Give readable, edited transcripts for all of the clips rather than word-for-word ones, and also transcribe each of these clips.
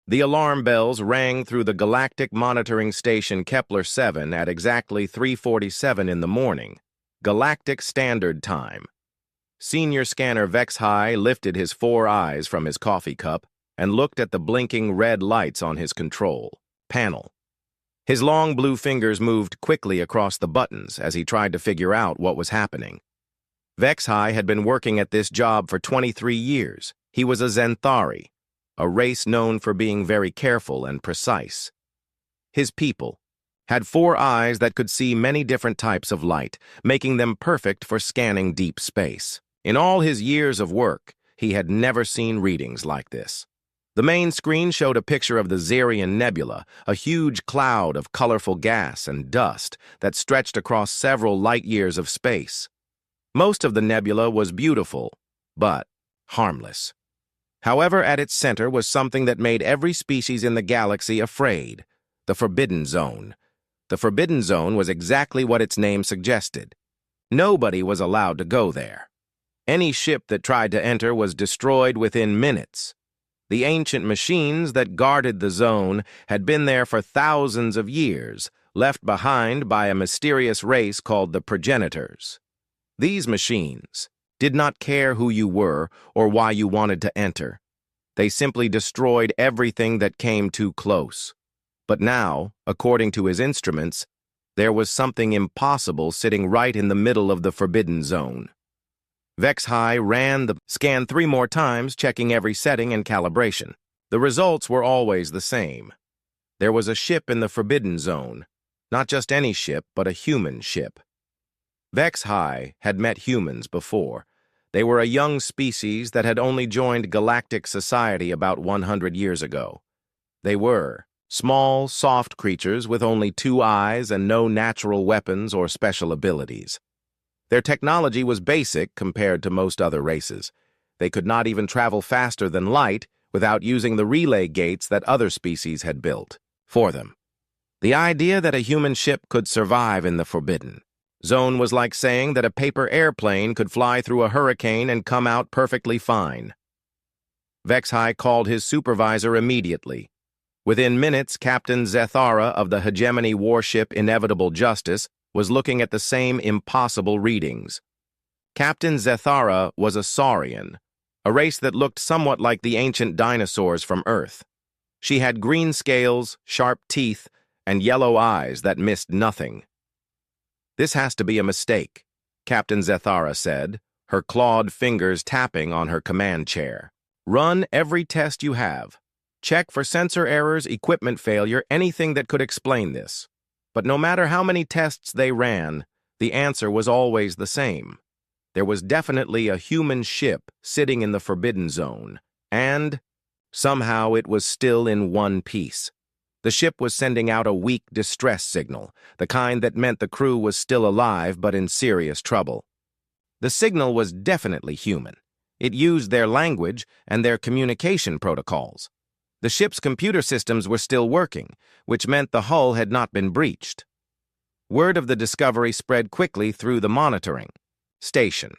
The alarm bells rang through the galactic monitoring station Kepler-7 at exactly 3:47 in the morning, Galactic Standard Time. Senior Scanner Vexhai lifted his 4 eyes from his coffee cup and looked at the blinking red lights on his control panel. His long blue fingers moved quickly across the buttons as he tried to figure out what was happening. Vexhai had been working at this job for 23 years. He was a Xanthari, a race known for being very careful and precise. His people had 4 eyes that could see many different types of light, making them perfect for scanning deep space. In all his years of work, he had never seen readings like this. The main screen showed a picture of the Xerian Nebula, a huge cloud of colorful gas and dust that stretched across several light-years of space. Most of the nebula was beautiful, but harmless. However, at its center was something that made every species in the galaxy afraid: the Forbidden Zone. The Forbidden Zone was exactly what its name suggested. Nobody was allowed to go there. Any ship that tried to enter was destroyed within minutes. The ancient machines that guarded the zone had been there for thousands of years, left behind by a mysterious race called the Progenitors. These machines did not care who you were or why you wanted to enter. They simply destroyed everything that came too close. But now, according to his instruments, there was something impossible sitting right in the middle of the Forbidden Zone. Vexhai ran the scan 3 more times, checking every setting and calibration. The results were always the same. There was a ship in the Forbidden Zone, not just any ship, but a human ship. Vexhai had met humans before. They were a young species that had only joined galactic society about 100 years ago. They were small, soft creatures with only 2 eyes and no natural weapons or special abilities. Their technology was basic compared to most other races. They could not even travel faster than light without using the relay gates that other species had built for them. The idea that a human ship could survive in the Forbidden Zone was like saying that a paper airplane could fly through a hurricane and come out perfectly fine. Vexhai called his supervisor immediately. Within minutes, Captain Zethara of the hegemony warship Inevitable Justice was looking at the same impossible readings. Captain Zethara was a Saurian, a race that looked somewhat like the ancient dinosaurs from Earth. She had green scales, sharp teeth, and yellow eyes that missed nothing. "This has to be a mistake," Captain Zethara said, her clawed fingers tapping on her command chair. "Run every test you have. Check for sensor errors, equipment failure, anything that could explain this. But no matter how many tests they ran, the answer was always the same. There was definitely a human ship sitting in the Forbidden Zone, and somehow it was still in one piece. The ship was sending out a weak distress signal, the kind that meant the crew was still alive but in serious trouble. The signal was definitely human. It used their language and their communication protocols. The ship's computer systems were still working, which meant the hull had not been breached. Word of the discovery spread quickly through the monitoring station.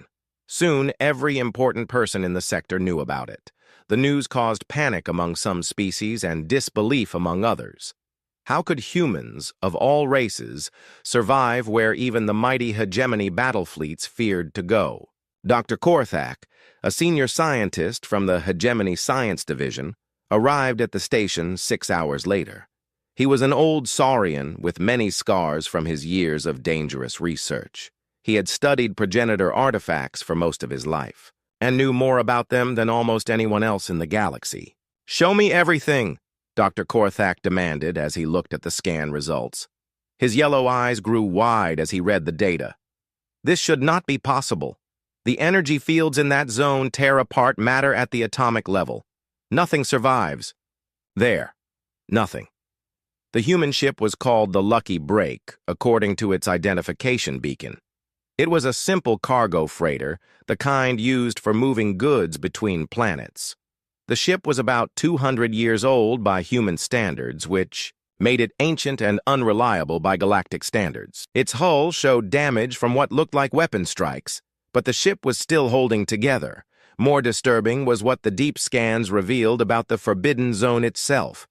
Soon, every important person in the sector knew about it. The news caused panic among some species and disbelief among others. How could humans, of all races, survive where even the mighty hegemony battle fleets feared to go? Dr. Korthak, a senior scientist from the Hegemony Science Division, arrived at the station 6 hours later. He was an old Saurian with many scars from his years of dangerous research. He had studied progenitor artifacts for most of his life, and knew more about them than almost anyone else in the galaxy. "Show me everything," Dr. Korthak demanded as he looked at the scan results. His yellow eyes grew wide as he read the data. "This should not be possible. The energy fields in that zone tear apart matter at the atomic level. Nothing survives. There. Nothing." The human ship was called the Lucky Break, according to its identification beacon. It was a simple cargo freighter, the kind used for moving goods between planets. The ship was about 200 years old by human standards, which made it ancient and unreliable by galactic standards. Its hull showed damage from what looked like weapon strikes, but the ship was still holding together, More disturbing was what the deep scans revealed about the Forbidden Zone itself.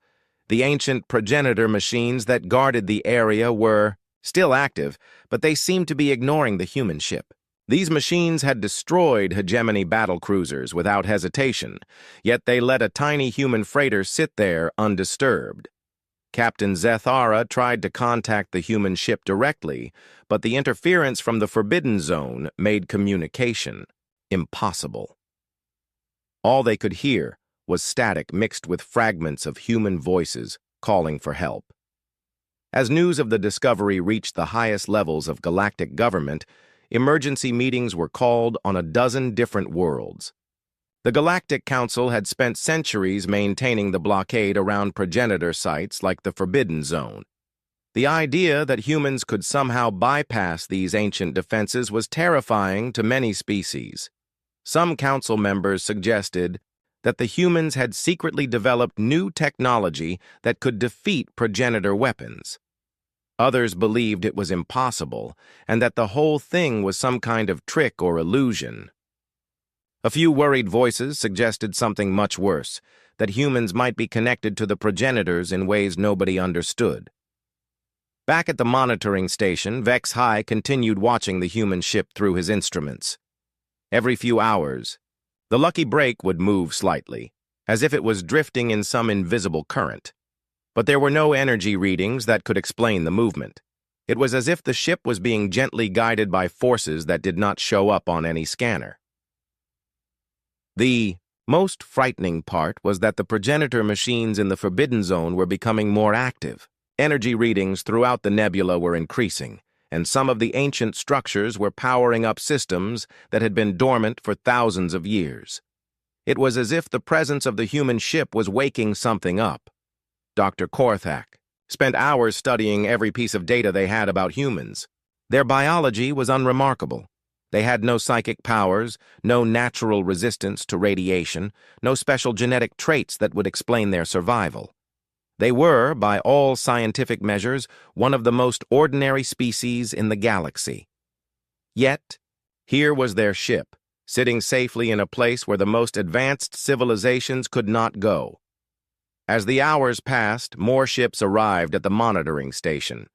The ancient progenitor machines that guarded the area were still active, but they seemed to be ignoring the human ship. These machines had destroyed hegemony battlecruisers without hesitation, yet they let a tiny human freighter sit there undisturbed. Captain Zethara tried to contact the human ship directly, but the interference from the Forbidden Zone made communication impossible. All they could hear was static mixed with fragments of human voices calling for help. As news of the discovery reached the highest levels of galactic government, emergency meetings were called on a dozen different worlds. The Galactic Council had spent centuries maintaining the blockade around progenitor sites like the Forbidden Zone. The idea that humans could somehow bypass these ancient defenses was terrifying to many species. Some council members suggested that the humans had secretly developed new technology that could defeat progenitor weapons. Others believed it was impossible, and that the whole thing was some kind of trick or illusion. A few worried voices suggested something much worse, that humans might be connected to the progenitors in ways nobody understood. Back at the monitoring station, Vex High continued watching the human ship through his instruments. Every few hours, the lucky break would move slightly, as if it was drifting in some invisible current. But there were no energy readings that could explain the movement. It was as if the ship was being gently guided by forces that did not show up on any scanner. The most frightening part was that the progenitor machines in the Forbidden Zone were becoming more active. Energy readings throughout the nebula were increasing, and some of the ancient structures were powering up systems that had been dormant for thousands of years. It was as if the presence of the human ship was waking something up. Dr. Korthak spent hours studying every piece of data they had about humans. Their biology was unremarkable. They had no psychic powers, no natural resistance to radiation, no special genetic traits that would explain their survival. They were, by all scientific measures, one of the most ordinary species in the galaxy. Yet, here was their ship, sitting safely in a place where the most advanced civilizations could not go. As the hours passed, more ships arrived at the monitoring station.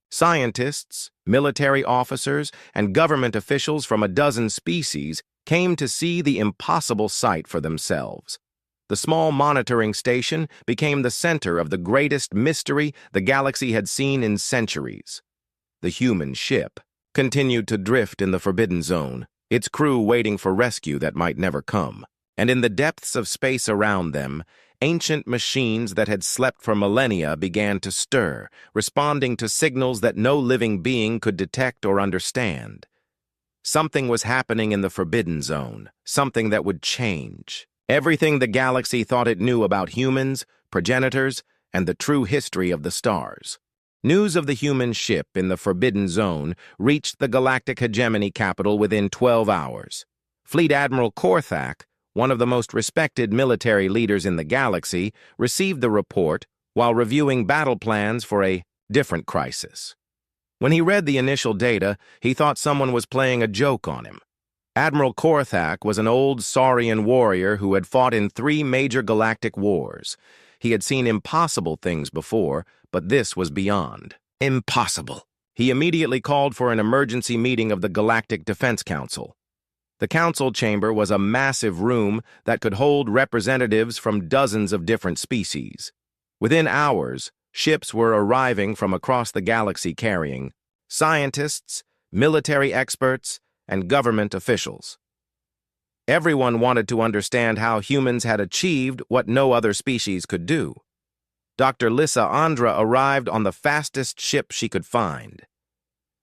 Scientists, military officers, and government officials from a dozen species came to see the impossible sight for themselves. The small monitoring station became the center of the greatest mystery the galaxy had seen in centuries. The human ship continued to drift in the Forbidden Zone, its crew waiting for rescue that might never come. And in the depths of space around them, ancient machines that had slept for millennia began to stir, responding to signals that no living being could detect or understand. Something was happening in the Forbidden Zone, something that would change everything the galaxy thought it knew about humans, progenitors, and the true history of the stars. News of the human ship in the Forbidden Zone reached the galactic hegemony capital within 12 hours. Fleet Admiral Korthak, one of the most respected military leaders in the galaxy, received the report while reviewing battle plans for a different crisis. When he read the initial data, he thought someone was playing a joke on him. Admiral Korthak was an old Saurian warrior who had fought in 3 major galactic wars. He had seen impossible things before, but this was beyond impossible. He immediately called for an emergency meeting of the Galactic Defense Council. The council chamber was a massive room that could hold representatives from dozens of different species. Within hours, ships were arriving from across the galaxy carrying scientists, military experts, and government officials. Everyone wanted to understand how humans had achieved what no other species could do. Dr. Lissa Andra arrived on the fastest ship she could find.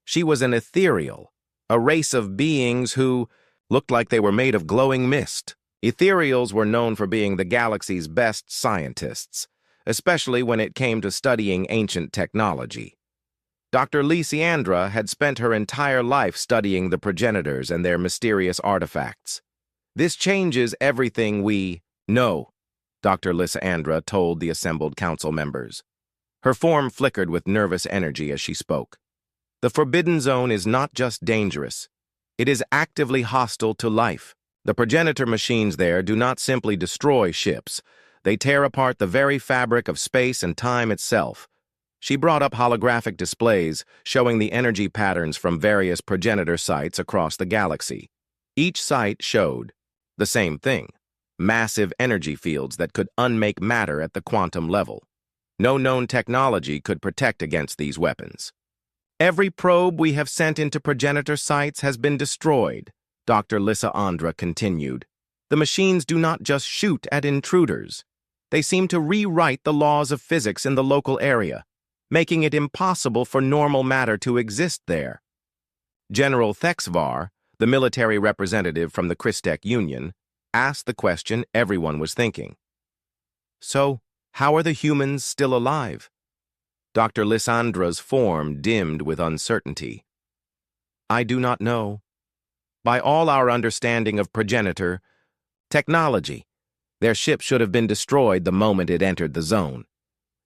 She was an ethereal, a race of beings who looked like they were made of glowing mist. Ethereals were known for being the galaxy's best scientists, especially when it came to studying ancient technology. Dr. Lysiandra had spent her entire life studying the progenitors and their mysterious artifacts. "This changes everything we know," Dr. Lysiandra told the assembled council members. Her form flickered with nervous energy as she spoke. "The Forbidden Zone is not just dangerous. It is actively hostile to life. The progenitor machines there do not simply destroy ships. They tear apart the very fabric of space and time itself. She brought up holographic displays showing the energy patterns from various progenitor sites across the galaxy. Each site showed the same thing: massive energy fields that could unmake matter at the quantum level. No known technology could protect against these weapons. Every probe we have sent into progenitor sites has been destroyed, Dr. Lysandra continued. The machines do not just shoot at intruders. They seem to rewrite the laws of physics in the local area, making it impossible for normal matter to exist there. General Thexvar, the military representative from the Christek Union, asked the question everyone was thinking. So, how are the humans still alive? Dr. Lysandra's form dimmed with uncertainty. I do not know. By all our understanding of progenitor technology, their ship should have been destroyed the moment it entered the zone.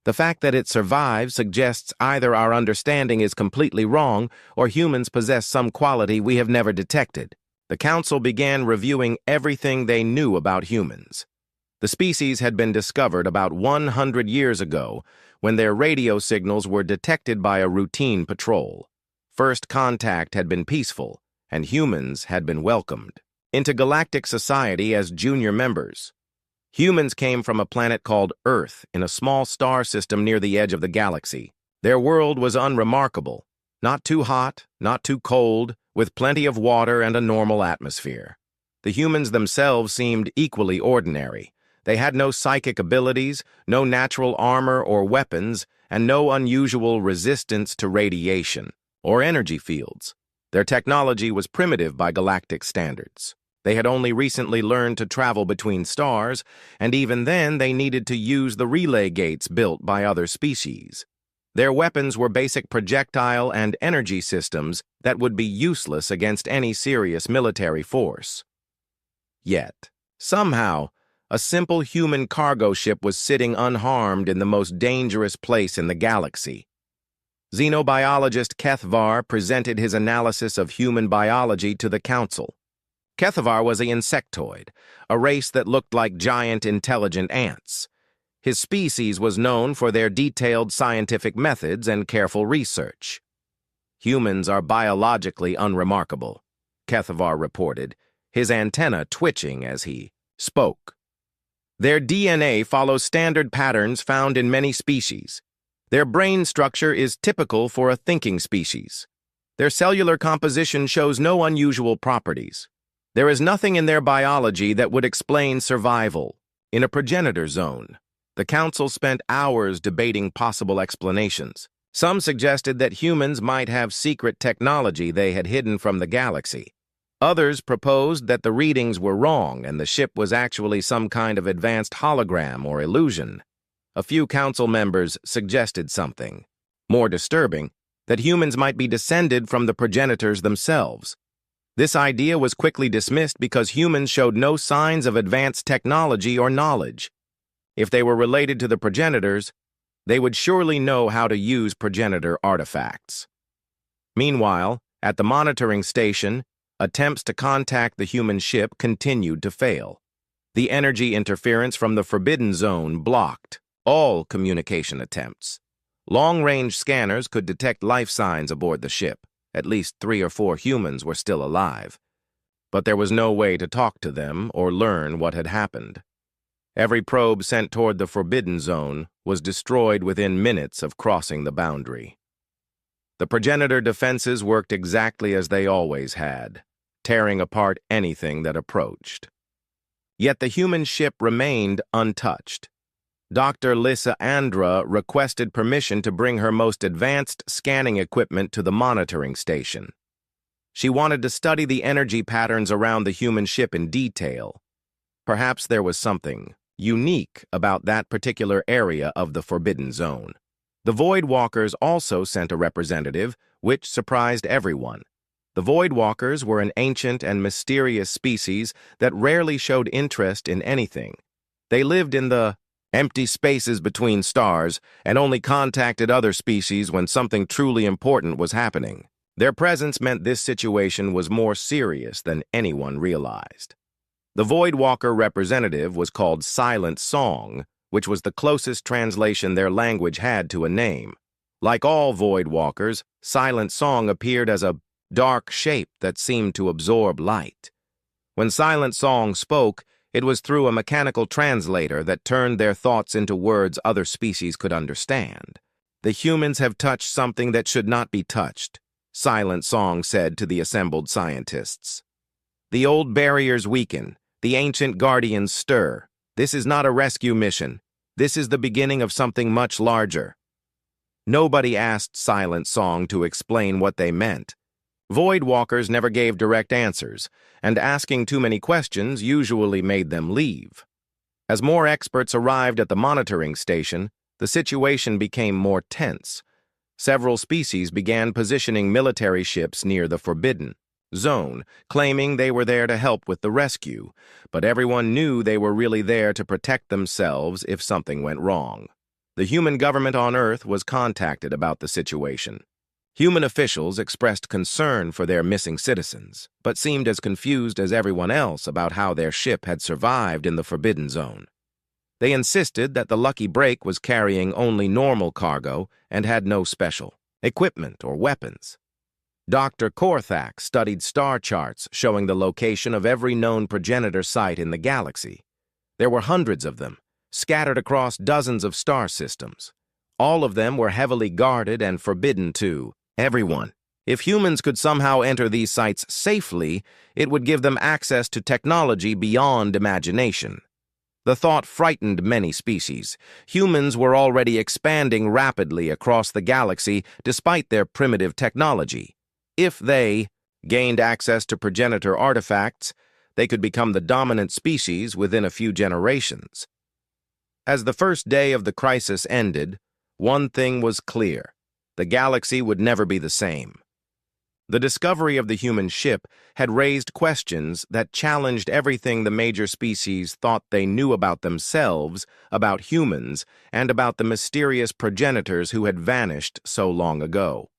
The fact that it survived suggests either our understanding is completely wrong or humans possess some quality we have never detected. The Council began reviewing everything they knew about humans. The species had been discovered about 100 years ago when their radio signals were detected by a routine patrol. First contact had been peaceful, and humans had been welcomed into galactic society as junior members. Humans came from a planet called Earth in a small star system near the edge of the galaxy. Their world was unremarkable, not too hot, not too cold, with plenty of water and a normal atmosphere. The humans themselves seemed equally ordinary. They had no psychic abilities, no natural armor or weapons, and no unusual resistance to radiation or energy fields. Their technology was primitive by galactic standards. They had only recently learned to travel between stars, and even then they needed to use the relay gates built by other species. Their weapons were basic projectile and energy systems that would be useless against any serious military force. Yet, somehow, a simple human cargo ship was sitting unharmed in the most dangerous place in the galaxy. Xenobiologist Kethvar presented his analysis of human biology to the Council. Kethvar was an insectoid, a race that looked like giant intelligent ants. His species was known for their detailed scientific methods and careful research. Humans are biologically unremarkable, Kethvar reported, his antenna twitching as he spoke. Their DNA follows standard patterns found in many species. Their brain structure is typical for a thinking species. Their cellular composition shows no unusual properties. There is nothing in their biology that would explain survival in a progenitor zone. The Council spent hours debating possible explanations. Some suggested that humans might have secret technology they had hidden from the galaxy. Others proposed that the readings were wrong and the ship was actually some kind of advanced hologram or illusion. A few Council members suggested something more disturbing, that humans might be descended from the progenitors themselves. This idea was quickly dismissed because humans showed no signs of advanced technology or knowledge. If they were related to the progenitors, they would surely know how to use progenitor artifacts. Meanwhile, at the monitoring station, attempts to contact the human ship continued to fail. The energy interference from the Forbidden Zone blocked all communication attempts. Long-range scanners could detect life signs aboard the ship. At least 3 or 4 humans were still alive. But there was no way to talk to them or learn what had happened. Every probe sent toward the Forbidden Zone was destroyed within minutes of crossing the boundary. The progenitor defenses worked exactly as they always had, tearing apart anything that approached. Yet the human ship remained untouched. Dr. Lysandra requested permission to bring her most advanced scanning equipment to the monitoring station. She wanted to study the energy patterns around the human ship in detail. Perhaps there was something unique about that particular area of the Forbidden Zone. The Void Walkers also sent a representative, which surprised everyone. The Void Walkers were an ancient and mysterious species that rarely showed interest in anything. They lived in the empty spaces between stars and only contacted other species when something truly important was happening. Their presence meant this situation was more serious than anyone realized. The Voidwalker representative was called Silent Song, which was the closest translation their language had to a name. Like all Voidwalkers, Silent Song appeared as a dark shape that seemed to absorb light. When Silent Song spoke, it was through a mechanical translator that turned their thoughts into words other species could understand. "The humans have touched something that should not be touched," Silent Song said to the assembled scientists. "The old barriers weaken. The ancient guardians stir. This is not a rescue mission. This is the beginning of something much larger." Nobody asked Silent Song to explain what they meant. Voidwalkers never gave direct answers, and asking too many questions usually made them leave. As more experts arrived at the monitoring station, the situation became more tense. Several species began positioning military ships near the Forbidden Zone, claiming they were there to help with the rescue, but everyone knew they were really there to protect themselves if something went wrong. The human government on Earth was contacted about the situation. Human officials expressed concern for their missing citizens, but seemed as confused as everyone else about how their ship had survived in the Forbidden Zone. They insisted that the Lucky Break was carrying only normal cargo and had no special equipment or weapons. Dr. Korthak studied star charts showing the location of every known progenitor site in the galaxy. There were hundreds of them, scattered across dozens of star systems. All of them were heavily guarded and forbidden to everyone. If humans could somehow enter these sites safely, it would give them access to technology beyond imagination. The thought frightened many species. Humans were already expanding rapidly across the galaxy despite their primitive technology. If they gained access to progenitor artifacts, they could become the dominant species within a few generations. As the first day of the crisis ended, one thing was clear: the galaxy would never be the same. The discovery of the human ship had raised questions that challenged everything the major species thought they knew about themselves, about humans, and about the mysterious progenitors who had vanished so long ago.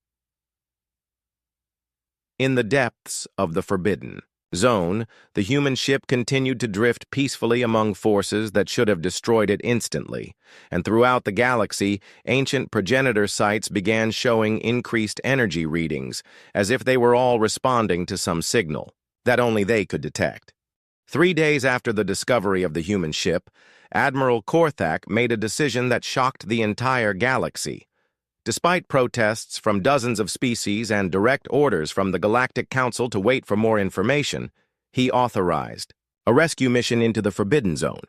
In the depths of the Forbidden Zone, the human ship continued to drift peacefully among forces that should have destroyed it instantly, and throughout the galaxy, ancient progenitor sites began showing increased energy readings, as if they were all responding to some signal that only they could detect. 3 days after the discovery of the human ship, Admiral Korthak made a decision that shocked the entire galaxy. Despite protests from dozens of species and direct orders from the Galactic Council to wait for more information, he authorized a rescue mission into the Forbidden Zone.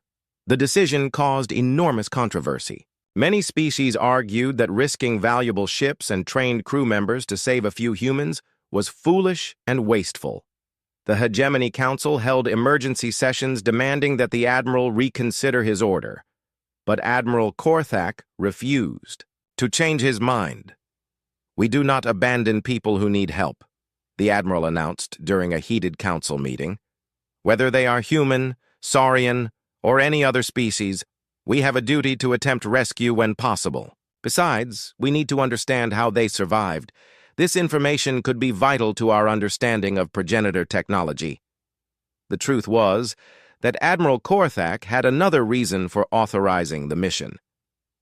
The decision caused enormous controversy. Many species argued that risking valuable ships and trained crew members to save a few humans was foolish and wasteful. The Hegemony Council held emergency sessions demanding that the Admiral reconsider his order, but Admiral Korthak refused to change his mind. "We do not abandon people who need help," the Admiral announced during a heated council meeting. "Whether they are human, saurian, or any other species, we have a duty to attempt rescue when possible. Besides, we need to understand how they survived. This information could be vital to our understanding of progenitor technology." The truth was that Admiral Korthak had another reason for authorizing the mission.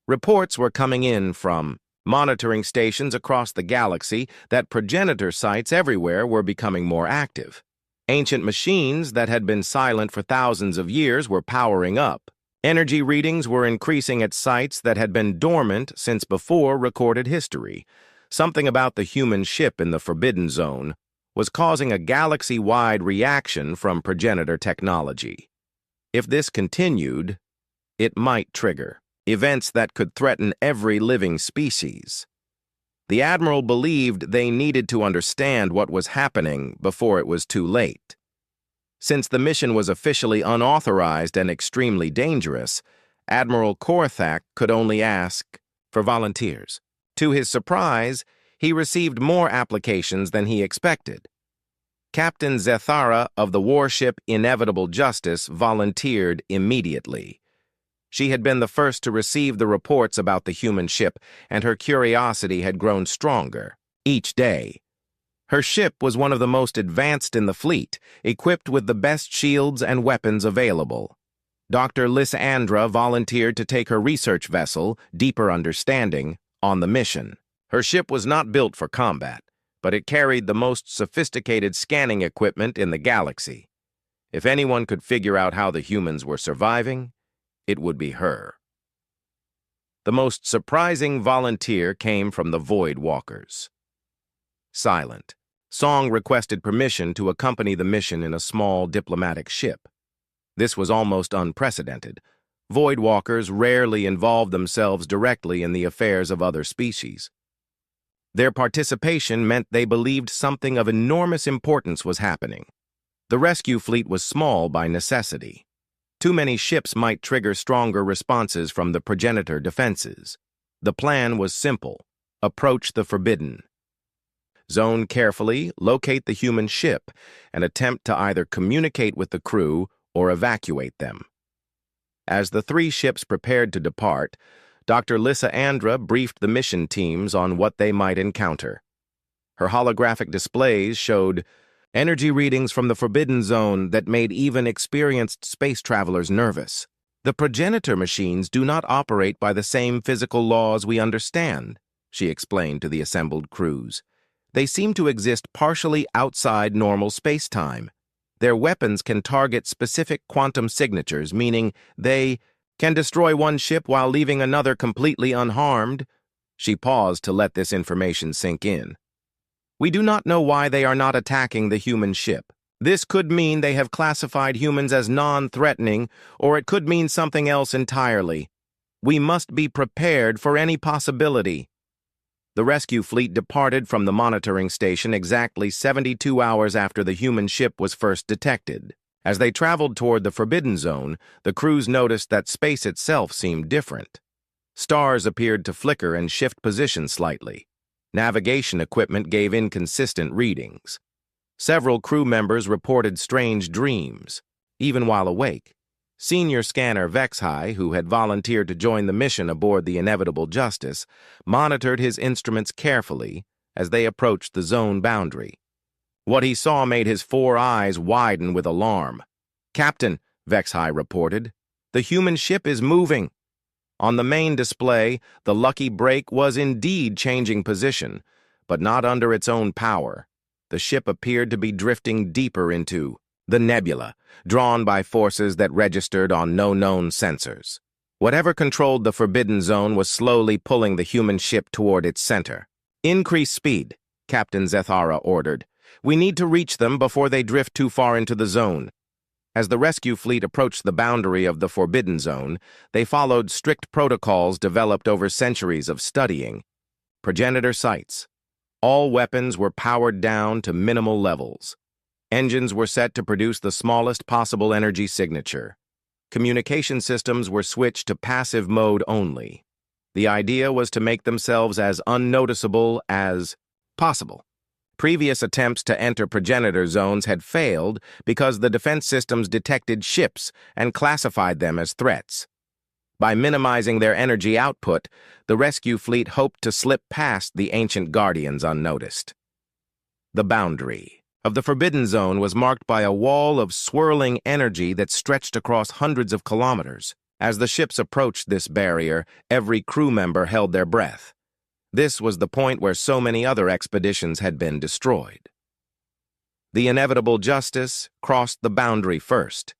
Reports were coming in from monitoring stations across the galaxy that progenitor sites everywhere were becoming more active. Ancient machines that had been silent for thousands of years were powering up. Energy readings were increasing at sites that had been dormant since before recorded history. Something about the human ship in the Forbidden Zone was causing a galaxy-wide reaction from progenitor technology. If this continued, it might trigger events that could threaten every living species. The Admiral believed they needed to understand what was happening before it was too late. Since the mission was officially unauthorized and extremely dangerous, Admiral Korthak could only ask for volunteers. To his surprise, he received more applications than he expected. Captain Zethara of the warship Inevitable Justice volunteered immediately. She had been the first to receive the reports about the human ship, and her curiosity had grown stronger each day. Her ship was one of the most advanced in the fleet, equipped with the best shields and weapons available. Dr. Lysandra volunteered to take her research vessel, Deeper Understanding, on the mission. Her ship was not built for combat, but it carried the most sophisticated scanning equipment in the galaxy. If anyone could figure out how the humans were surviving, it would be her. The most surprising volunteer came from the Void Walkers. Silent. Song requested permission to accompany the mission in a small diplomatic ship. This was almost unprecedented. Void Walkers rarely involved themselves directly in the affairs of other species. Their participation meant they believed something of enormous importance was happening. The rescue fleet was small by necessity. Too many ships might trigger stronger responses from the progenitor defenses. The plan was simple: approach the Forbidden Zone carefully, locate the human ship, and attempt to either communicate with the crew or evacuate them. As the three ships prepared to depart, Dr. Lysandra briefed the mission teams on what they might encounter. Her holographic displays showed energy readings from the Forbidden Zone that made even experienced space travelers nervous. The progenitor machines do not operate by the same physical laws we understand, she explained to the assembled crews. They seem to exist partially outside normal space-time. Their weapons can target specific quantum signatures, meaning they can destroy one ship while leaving another completely unharmed. She paused to let this information sink in. We do not know why they are not attacking the human ship. This could mean they have classified humans as non-threatening, or it could mean something else entirely. We must be prepared for any possibility. The rescue fleet departed from the monitoring station exactly 72 hours after the human ship was first detected. As they traveled toward the Forbidden Zone, the crews noticed that space itself seemed different. Stars appeared to flicker and shift position slightly. Navigation equipment gave inconsistent readings. Several crew members reported strange dreams, even while awake. Senior scanner HFY, who had volunteered to join the mission aboard the Inevitable Justice, monitored his instruments carefully as they approached the zone boundary. What he saw made his 4 eyes widen with alarm. "Captain," HFY reported, "the human ship is moving." On the main display, the lucky break was indeed changing position, but not under its own power. The ship appeared to be drifting deeper into the nebula, drawn by forces that registered on no known sensors. Whatever controlled the Forbidden Zone was slowly pulling the human ship toward its center. "Increase speed," Captain Zethara ordered. "We need to reach them before they drift too far into the zone." As the rescue fleet approached the boundary of the Forbidden Zone, they followed strict protocols developed over centuries of studying. Progenitor sites. All weapons were powered down to minimal levels. Engines were set to produce the smallest possible energy signature. Communication systems were switched to passive mode only. The idea was to make themselves as unnoticeable as possible. Previous attempts to enter progenitor zones had failed because the defense systems detected ships and classified them as threats. By minimizing their energy output, the rescue fleet hoped to slip past the ancient guardians unnoticed. The boundary of the Forbidden Zone was marked by a wall of swirling energy that stretched across hundreds of kilometers. As the ships approached this barrier, every crew member held their breath. This was the point where so many other expeditions had been destroyed. The Inevitable Justice crossed the boundary first.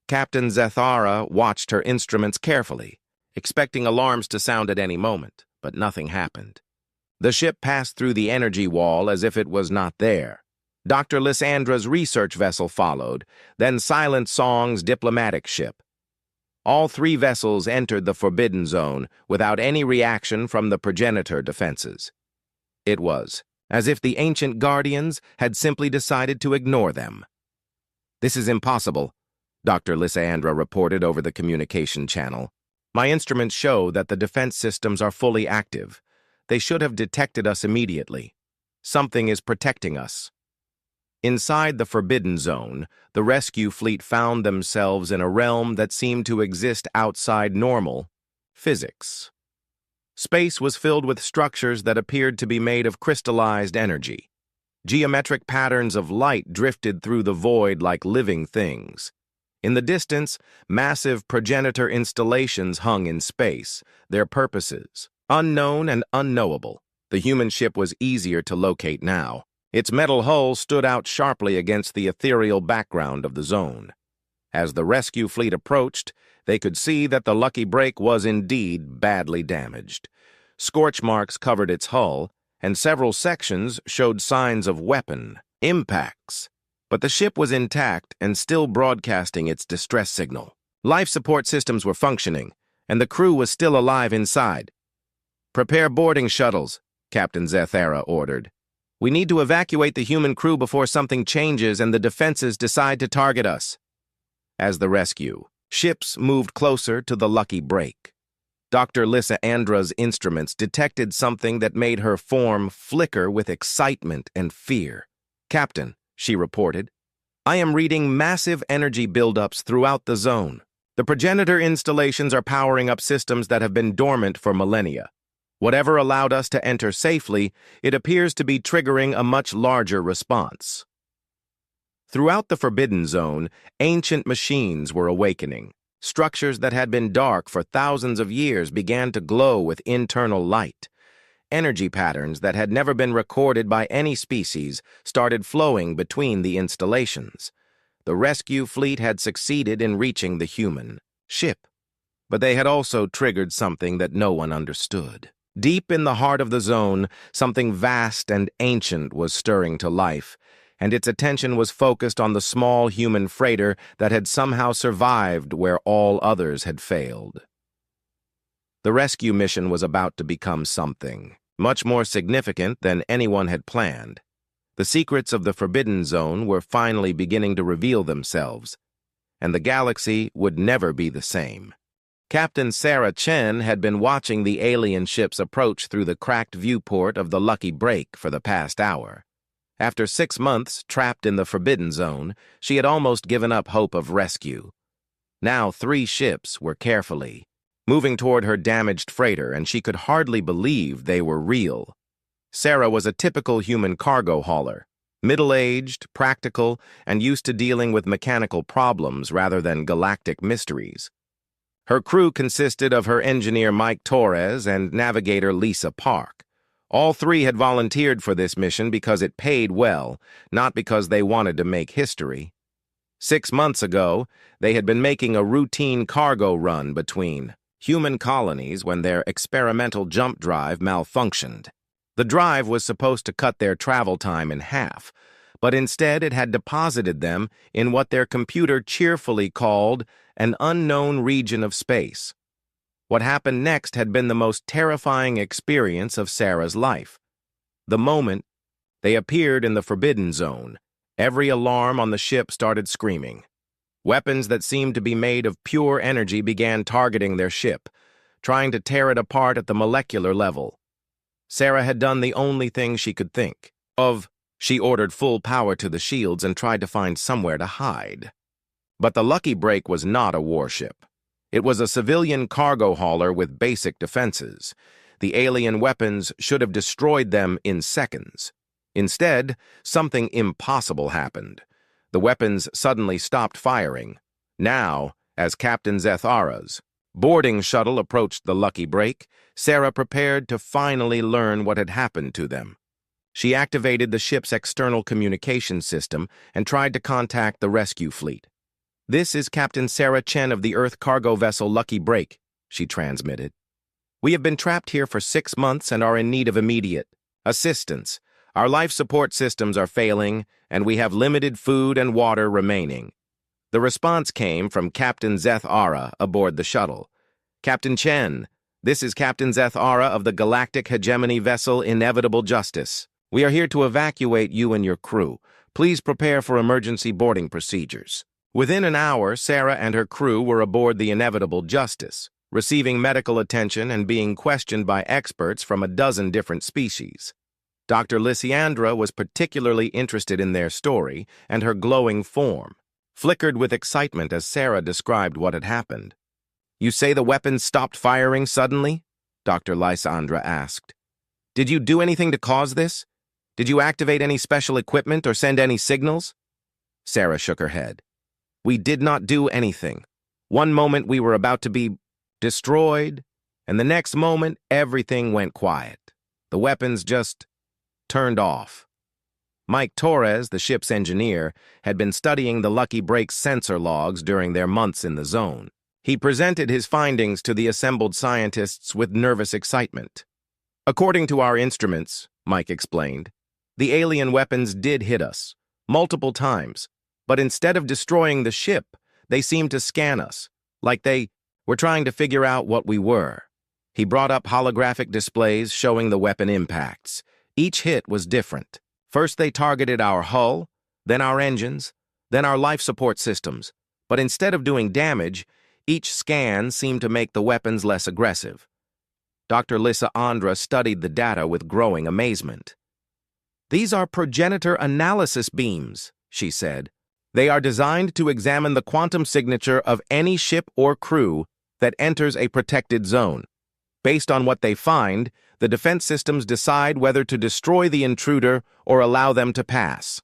Captain Zethara watched her instruments carefully, expecting alarms to sound at any moment, but nothing happened. The ship passed through the energy wall as if it was not there. Dr. Lysandra's research vessel followed, then Silent Song's diplomatic ship. All 3 vessels entered the Forbidden Zone without any reaction from the progenitor defenses. It was as if the ancient guardians had simply decided to ignore them. "This is impossible," Dr. Lysandra reported over the communication channel. "My instruments show that the defense systems are fully active. They should have detected us immediately. Something is protecting us." Inside the Forbidden Zone, the rescue fleet found themselves in a realm that seemed to exist outside normal physics. Space was filled with structures that appeared to be made of crystallized energy. Geometric patterns of light drifted through the void like living things. In the distance, massive progenitor installations hung in space, their purposes unknown and unknowable. The human ship was easier to locate now. Its metal hull stood out sharply against the ethereal background of the zone. As the rescue fleet approached, they could see that the Lucky Break was indeed badly damaged. Scorch marks covered its hull, and several sections showed signs of weapon impacts. But the ship was intact and still broadcasting its distress signal. Life support systems were functioning, and the crew was still alive inside. "Prepare boarding shuttles," Captain Zethara ordered. "We need to evacuate the human crew before something changes and the defenses decide to target us." As the rescue ships moved closer to the Lucky Break, Dr. Lysandra's instruments detected something that made her form flicker with excitement and fear. "Captain," she reported, "I am reading massive energy buildups throughout the zone. The progenitor installations are powering up systems that have been dormant for millennia. Whatever allowed us to enter safely, it appears to be triggering a much larger response." Throughout the Forbidden Zone, ancient machines were awakening. Structures that had been dark for thousands of years began to glow with internal light. Energy patterns that had never been recorded by any species started flowing between the installations. The rescue fleet had succeeded in reaching the human ship, but they had also triggered something that no one understood. Deep in the heart of the zone, something vast and ancient was stirring to life, and its attention was focused on the small human freighter that had somehow survived where all others had failed. The rescue mission was about to become something much more significant than anyone had planned. The secrets of the Forbidden Zone were finally beginning to reveal themselves, and the galaxy would never be the same. Captain Sarah Chen had been watching the alien ships approach through the cracked viewport of the Lucky Break for the past hour. After 6 months trapped in the Forbidden Zone, she had almost given up hope of rescue. Now 3 ships were carefully moving toward her damaged freighter, and she could hardly believe they were real. Sarah was a typical human cargo hauler, middle-aged, practical, and used to dealing with mechanical problems rather than galactic mysteries. Her crew consisted of her engineer Mike Torres and navigator Lisa Park. All 3 had volunteered for this mission because it paid well, not because they wanted to make history. 6 months ago, they had been making a routine cargo run between human colonies when their experimental jump drive malfunctioned. The drive was supposed to cut their travel time in half, but instead it had deposited them in what their computer cheerfully called an unknown region of space. What happened next had been the most terrifying experience of Sarah's life. The moment they appeared in the Forbidden Zone, every alarm on the ship started screaming. Weapons that seemed to be made of pure energy began targeting their ship, trying to tear it apart at the molecular level. Sarah had done the only thing she could think of. She ordered full power to the shields and tried to find somewhere to hide. But the Lucky Break was not a warship. It was a civilian cargo hauler with basic defenses. The alien weapons should have destroyed them in seconds. Instead, something impossible happened. The weapons suddenly stopped firing. Now, as Captain Zethara's boarding shuttle approached the Lucky Break, Sarah prepared to finally learn what had happened to them. She activated the ship's external communication system and tried to contact the rescue fleet. "This is Captain Sarah Chen of the Earth cargo vessel Lucky Break," she transmitted. "We have been trapped here for 6 months and are in need of immediate assistance. Our life support systems are failing, and we have limited food and water remaining." The response came from Captain Zethara aboard the shuttle. "Captain Chen, this is Captain Zethara of the Galactic Hegemony vessel Inevitable Justice. We are here to evacuate you and your crew. Please prepare for emergency boarding procedures." Within an hour, Sarah and her crew were aboard the Inevitable Justice, receiving medical attention and being questioned by experts from a dozen different species. Dr. Lysandra was particularly interested in their story, and her glowing form flickered with excitement as Sarah described what had happened. "You say the weapons stopped firing suddenly?" Dr. Lysandra asked. "Did you do anything to cause this?" Did you activate any special equipment or send any signals? Sarah shook her head. We did not do anything. One moment we were about to be destroyed, and the next moment everything went quiet. The weapons just turned off. Mike Torres, the ship's engineer, had been studying the Lucky Break's sensor logs during their months in the zone. He presented his findings to the assembled scientists with nervous excitement. According to our instruments, Mike explained, the alien weapons did hit us, multiple times, but instead of destroying the ship, they seemed to scan us, like they were trying to figure out what we were. He brought up holographic displays showing the weapon impacts. Each hit was different. First they targeted our hull, then our engines, then our life support systems. But instead of doing damage, each scan seemed to make the weapons less aggressive. Dr. Lisa Andra studied the data with growing amazement. These are progenitor analysis beams, she said. They are designed to examine the quantum signature of any ship or crew that enters a protected zone. Based on what they find, the defense systems decide whether to destroy the intruder or allow them to pass.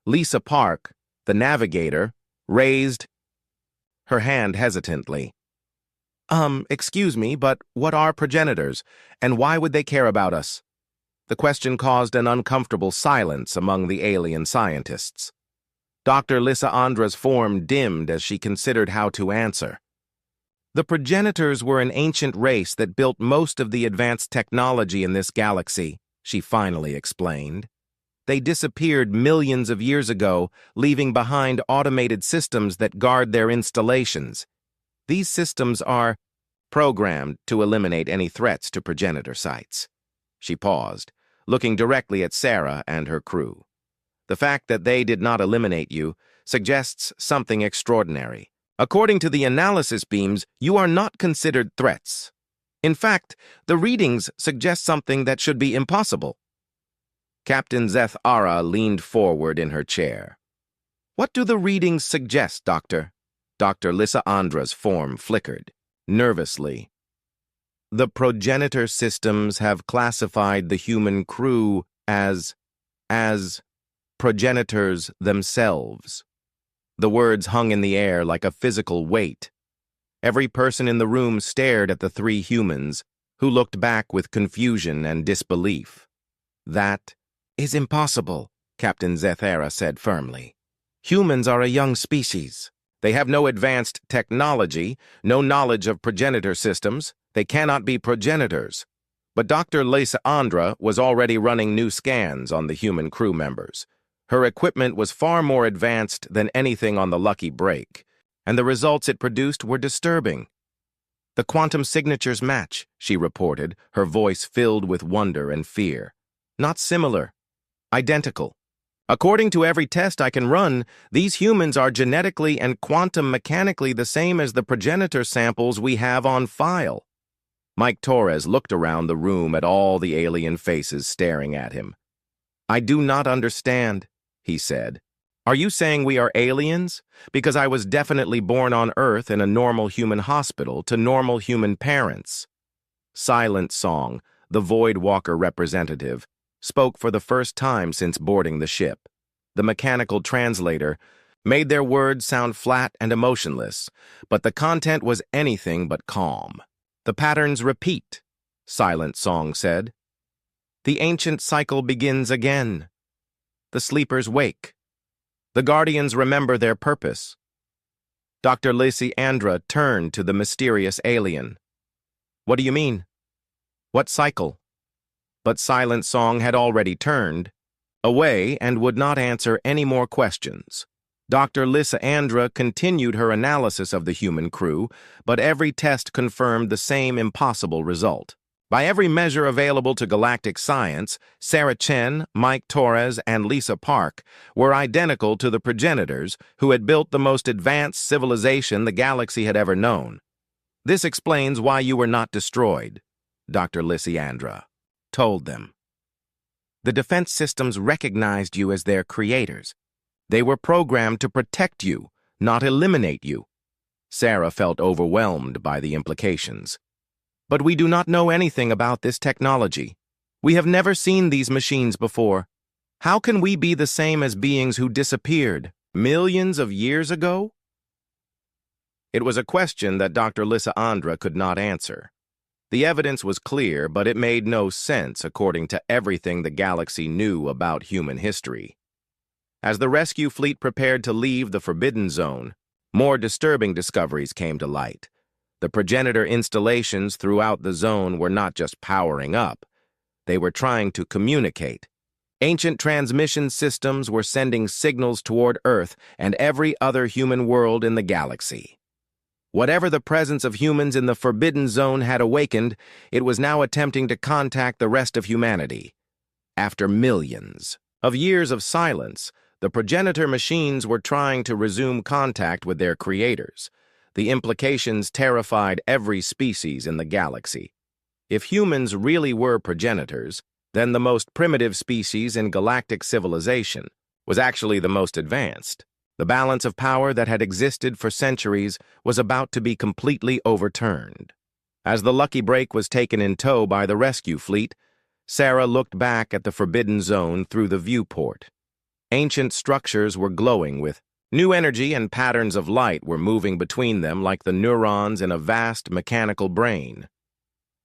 Lisa Park, the navigator, raised her hand hesitantly. Excuse me, but what are progenitors, and why would they care about us? The question caused an uncomfortable silence among the alien scientists. Dr. Lisa Andra's form dimmed as she considered how to answer. The progenitors were an ancient race that built most of the advanced technology in this galaxy, she finally explained. They disappeared millions of years ago, leaving behind automated systems that guard their installations. These systems are programmed to eliminate any threats to progenitor sites. She paused, looking directly at Sarah and her crew. The fact that they did not eliminate you suggests something extraordinary. According to the analysis beams, you are not considered threats. In fact, the readings suggest something that should be impossible. Captain Zeth Ara leaned forward in her chair. What do the readings suggest, Doctor? Dr. Lisa Andra's form flickered, nervously. The progenitor systems have classified the human crew as progenitors themselves. The words hung in the air like a physical weight. Every person in the room stared at the three humans, who looked back with confusion and disbelief. That is impossible, Captain Zethera said firmly. Humans are a young species. They have no advanced technology, no knowledge of progenitor systems. They cannot be progenitors. But Dr. Lisa Andra was already running new scans on the human crew members. Her equipment was far more advanced than anything on the Lucky Break, and the results it produced were disturbing. The quantum signatures match, she reported, her voice filled with wonder and fear. Not similar. Identical. According to every test I can run, these humans are genetically and quantum mechanically the same as the progenitor samples we have on file. Mike Torres looked around the room at all the alien faces staring at him. I do not understand, he said. Are you saying we are aliens? Because I was definitely born on Earth in a normal human hospital to normal human parents. Silent Song, the Void Walker representative, spoke for the first time since boarding the ship. The mechanical translator made their words sound flat and emotionless, but the content was anything but calm. The patterns repeat, Silent Song said. The ancient cycle begins again. The sleepers wake. The guardians remember their purpose. Dr. Lacey Andra turned to the mysterious alien. What do you mean? What cycle? But Silent Song had already turned away and would not answer any more questions. Dr. Lisa Andra continued her analysis of the human crew, but every test confirmed the same impossible result. By every measure available to galactic science, Sarah Chen, Mike Torres, and Lisa Park were identical to the progenitors who had built the most advanced civilization the galaxy had ever known. This explains why you were not destroyed, Dr. Lissy Andra told them. The defense systems recognized you as their creators. They were programmed to protect you, not eliminate you. Sarah felt overwhelmed by the implications. But we do not know anything about this technology. We have never seen these machines before. How can we be the same as beings who disappeared millions of years ago? It was a question that Dr. Lysandra could not answer. The evidence was clear, but it made no sense according to everything the galaxy knew about human history. As the rescue fleet prepared to leave the Forbidden Zone, more disturbing discoveries came to light. The progenitor installations throughout the zone were not just powering up. They were trying to communicate. Ancient transmission systems were sending signals toward Earth and every other human world in the galaxy. Whatever the presence of humans in the Forbidden Zone had awakened, it was now attempting to contact the rest of humanity. After millions of years of silence, the progenitor machines were trying to resume contact with their creators. The implications terrified every species in the galaxy. If humans really were progenitors, then the most primitive species in galactic civilization was actually the most advanced. The balance of power that had existed for centuries was about to be completely overturned. As the Lucky Break was taken in tow by the rescue fleet, Sarah looked back at the Forbidden Zone through the viewport. Ancient structures were glowing with new energy, and patterns of light were moving between them like the neurons in a vast mechanical brain.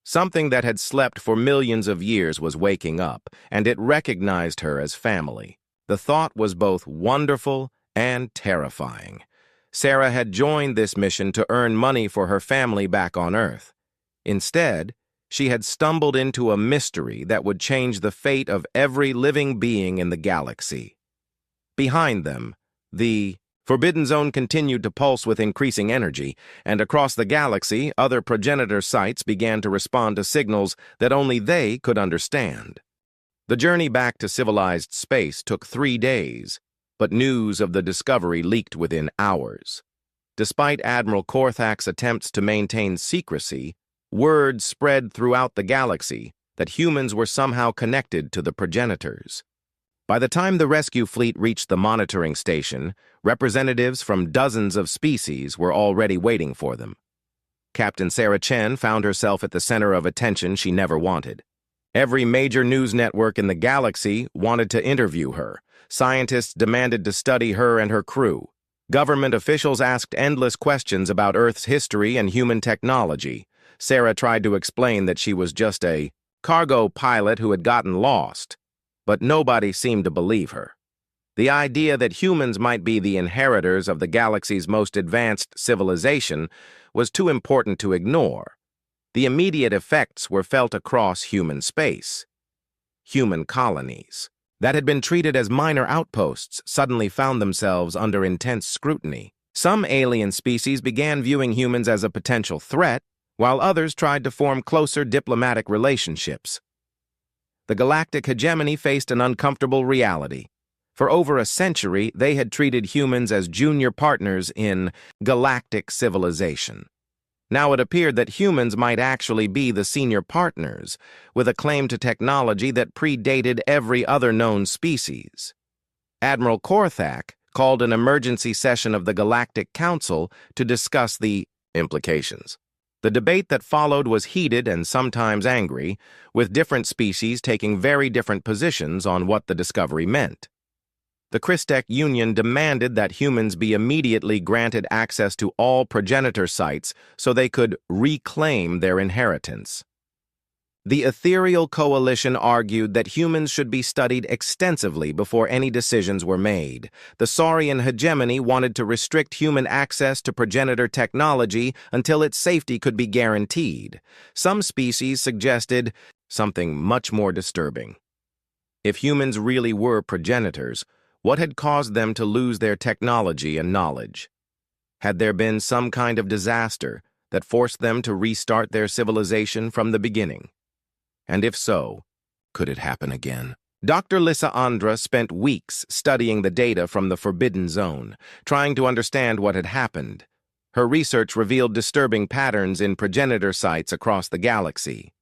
Something that had slept for millions of years was waking up, and it recognized her as family. The thought was both wonderful and terrifying. Sarah had joined this mission to earn money for her family back on Earth. Instead, she had stumbled into a mystery that would change the fate of every living being in the galaxy. Behind them, the Forbidden Zone continued to pulse with increasing energy, and across the galaxy, other progenitor sites began to respond to signals that only they could understand. The journey back to civilized space took 3 days, but news of the discovery leaked within hours. Despite Admiral Korthak's attempts to maintain secrecy, word spread throughout the galaxy that humans were somehow connected to the progenitors. By the time the rescue fleet reached the monitoring station, representatives from dozens of species were already waiting for them. Captain Sarah Chen found herself at the center of attention she never wanted. Every major news network in the galaxy wanted to interview her. Scientists demanded to study her and her crew. Government officials asked endless questions about Earth's history and human technology. Sarah tried to explain that she was just a cargo pilot who had gotten lost, but nobody seemed to believe her. The idea that humans might be the inheritors of the galaxy's most advanced civilization was too important to ignore. The immediate effects were felt across human space. Human colonies that had been treated as minor outposts suddenly found themselves under intense scrutiny. Some alien species began viewing humans as a potential threat, while others tried to form closer diplomatic relationships. The galactic hegemony faced an uncomfortable reality. For over a century, they had treated humans as junior partners in galactic civilization. Now it appeared that humans might actually be the senior partners, with a claim to technology that predated every other known species. Admiral Korthak called an emergency session of the Galactic Council to discuss the implications. The debate that followed was heated and sometimes angry, with different species taking very different positions on what the discovery meant. The Christek Union demanded that humans be immediately granted access to all progenitor sites so they could reclaim their inheritance. The Ethereal Coalition argued that humans should be studied extensively before any decisions were made. The Saurian hegemony wanted to restrict human access to progenitor technology until its safety could be guaranteed. Some species suggested something much more disturbing. If humans really were progenitors, what had caused them to lose their technology and knowledge? Had there been some kind of disaster that forced them to restart their civilization from the beginning? And if so, could it happen again? Dr. Lysandra spent weeks studying the data from the Forbidden Zone, trying to understand what had happened. Her research revealed disturbing patterns in progenitor sites across the galaxy.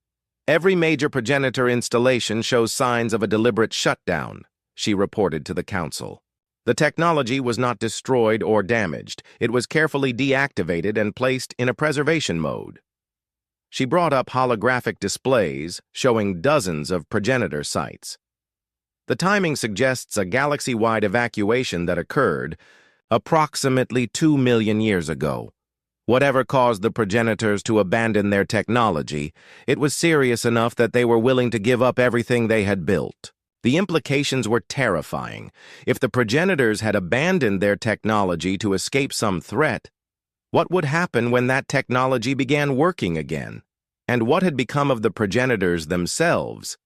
Every major progenitor installation shows signs of a deliberate shutdown, she reported to the council. The technology was not destroyed or damaged. It was carefully deactivated and placed in a preservation mode. She brought up holographic displays showing dozens of progenitor sites. The timing suggests a galaxy-wide evacuation that occurred approximately 2 million years ago. Whatever caused the progenitors to abandon their technology, it was serious enough that they were willing to give up everything they had built. The implications were terrifying. If the progenitors had abandoned their technology to escape some threat, what would happen when that technology began working again? And what had become of the progenitors themselves?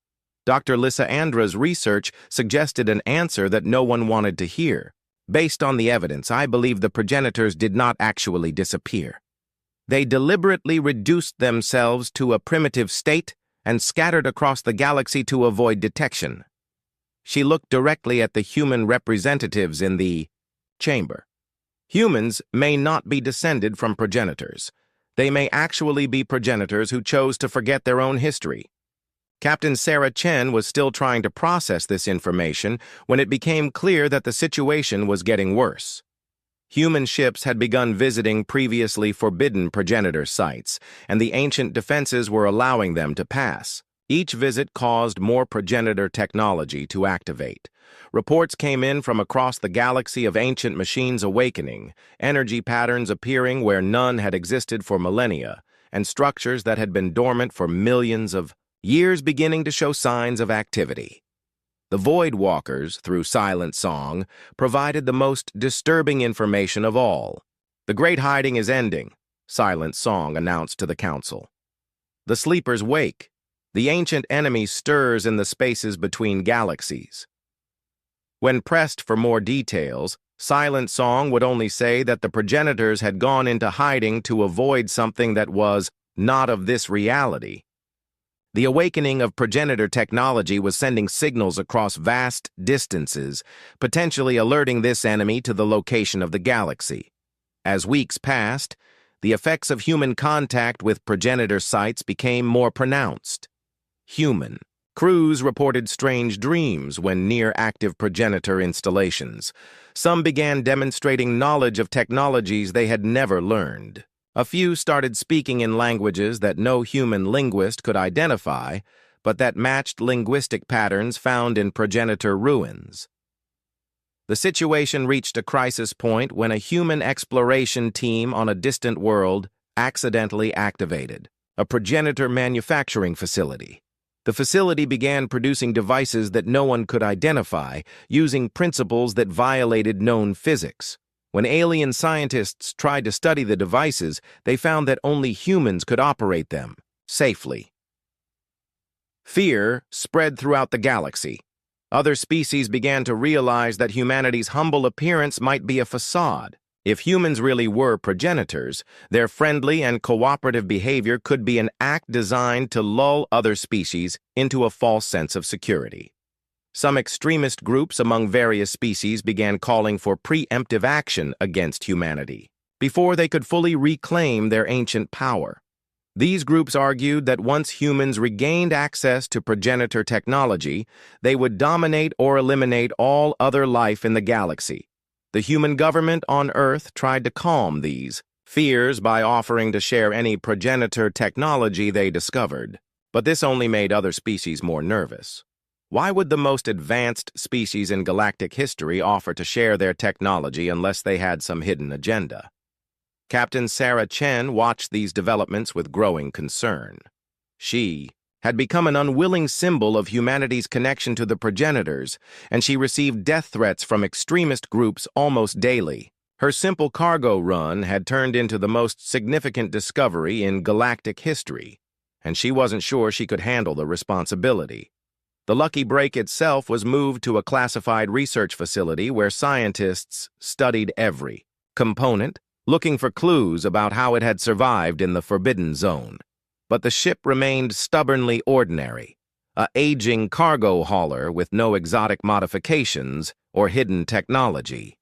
Dr. Lysandra's research suggested an answer that no one wanted to hear. Based on the evidence, I believe the progenitors did not actually disappear. They deliberately reduced themselves to a primitive state and scattered across the galaxy to avoid detection. She looked directly at the human representatives in the chamber. Humans may not be descended from progenitors. They may actually be progenitors who chose to forget their own history. Captain Sarah Chen was still trying to process this information when it became clear that the situation was getting worse. Human ships had begun visiting previously forbidden progenitor sites, and the ancient defenses were allowing them to pass. Each visit caused more progenitor technology to activate. Reports came in from across the galaxy of ancient machines awakening, energy patterns appearing where none had existed for millennia, and structures that had been dormant for millions of years beginning to show signs of activity. The Void Walkers, through Silent Song, provided the most disturbing information of all. "The Great Hiding is ending," Silent Song announced to the Council. "The sleepers wake. The ancient enemy stirs in the spaces between galaxies." When pressed for more details, Silent Song would only say that the progenitors had gone into hiding to avoid something that was not of this reality. The awakening of progenitor technology was sending signals across vast distances, potentially alerting this enemy to the location of the galaxy. As weeks passed, the effects of human contact with progenitor sites became more pronounced. Human crews reported strange dreams when near active progenitor installations. Some began demonstrating knowledge of technologies they had never learned. A few started speaking in languages that no human linguist could identify, but that matched linguistic patterns found in progenitor ruins. The situation reached a crisis point when a human exploration team on a distant world accidentally activated a progenitor manufacturing facility. The facility began producing devices that no one could identify, using principles that violated known physics. When alien scientists tried to study the devices, they found that only humans could operate them safely. Fear spread throughout the galaxy. Other species began to realize that humanity's humble appearance might be a facade. If humans really were progenitors, their friendly and cooperative behavior could be an act designed to lull other species into a false sense of security. Some extremist groups among various species began calling for preemptive action against humanity before they could fully reclaim their ancient power. These groups argued that once humans regained access to progenitor technology, they would dominate or eliminate all other life in the galaxy. The human government on Earth tried to calm these fears by offering to share any progenitor technology they discovered, but this only made other species more nervous. Why would the most advanced species in galactic history offer to share their technology unless they had some hidden agenda? Captain Sarah Chen watched these developments with growing concern. She had become an unwilling symbol of humanity's connection to the progenitors, and she received death threats from extremist groups almost daily. Her simple cargo run had turned into the most significant discovery in galactic history, and she wasn't sure she could handle the responsibility. The Lucky Break itself was moved to a classified research facility where scientists studied every component, looking for clues about how it had survived in the Forbidden Zone. But the ship remained stubbornly ordinary, a aging cargo hauler with no exotic modifications or hidden technology.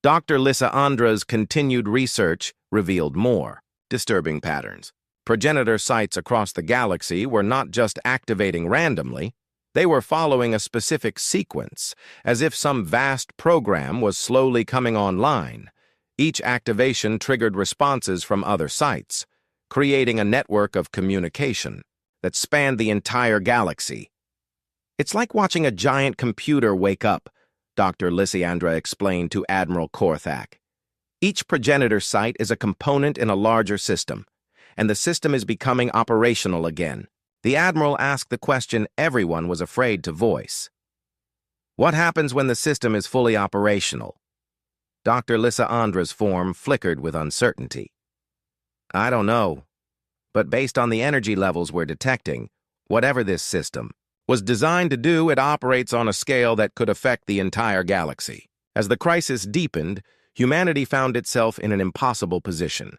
Dr. Lysandra's continued research revealed more disturbing patterns. Progenitor sites across the galaxy were not just activating randomly, they were following a specific sequence, as if some vast program was slowly coming online. Each activation triggered responses from other sites. creating a network of communication that spanned the entire galaxy. "It's like watching a giant computer wake up," Dr. Lysiandra explained to Admiral Korthak. "Each progenitor site is a component in a larger system, and the system is becoming operational again." The Admiral asked the question everyone was afraid to voice. "What happens when the system is fully operational?" Dr. Lysiandra's form flickered with uncertainty. "I don't know, but based on the energy levels we're detecting, whatever this system was designed to do, it operates on a scale that could affect the entire galaxy." As the crisis deepened, humanity found itself in an impossible position.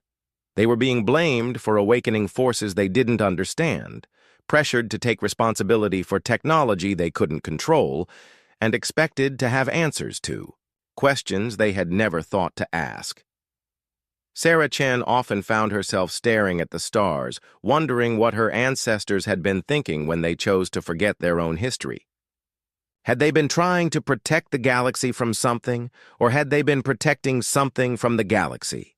They were being blamed for awakening forces they didn't understand, pressured to take responsibility for technology they couldn't control, and expected to have answers to questions they had never thought to ask. Sarah Chen often found herself staring at the stars, wondering what her ancestors had been thinking when they chose to forget their own history. Had they been trying to protect the galaxy from something, or had they been protecting something from the galaxy?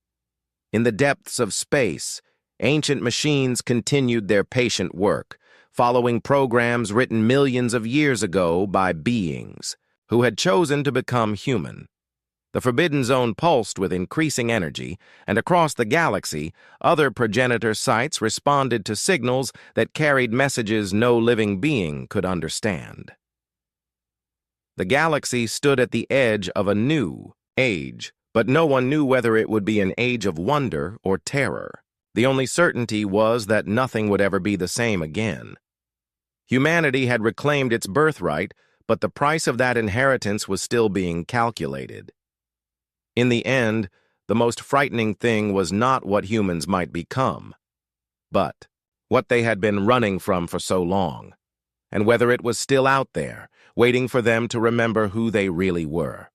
In the depths of space, ancient machines continued their patient work, following programs written millions of years ago by beings who had chosen to become human. The Forbidden Zone pulsed with increasing energy, and across the galaxy, other progenitor sites responded to signals that carried messages no living being could understand. The galaxy stood at the edge of a new age, but no one knew whether it would be an age of wonder or terror. The only certainty was that nothing would ever be the same again. Humanity had reclaimed its birthright, but the price of that inheritance was still being calculated. In the end, the most frightening thing was not what humans might become, but what they had been running from for so long, and whether it was still out there, waiting for them to remember who they really were.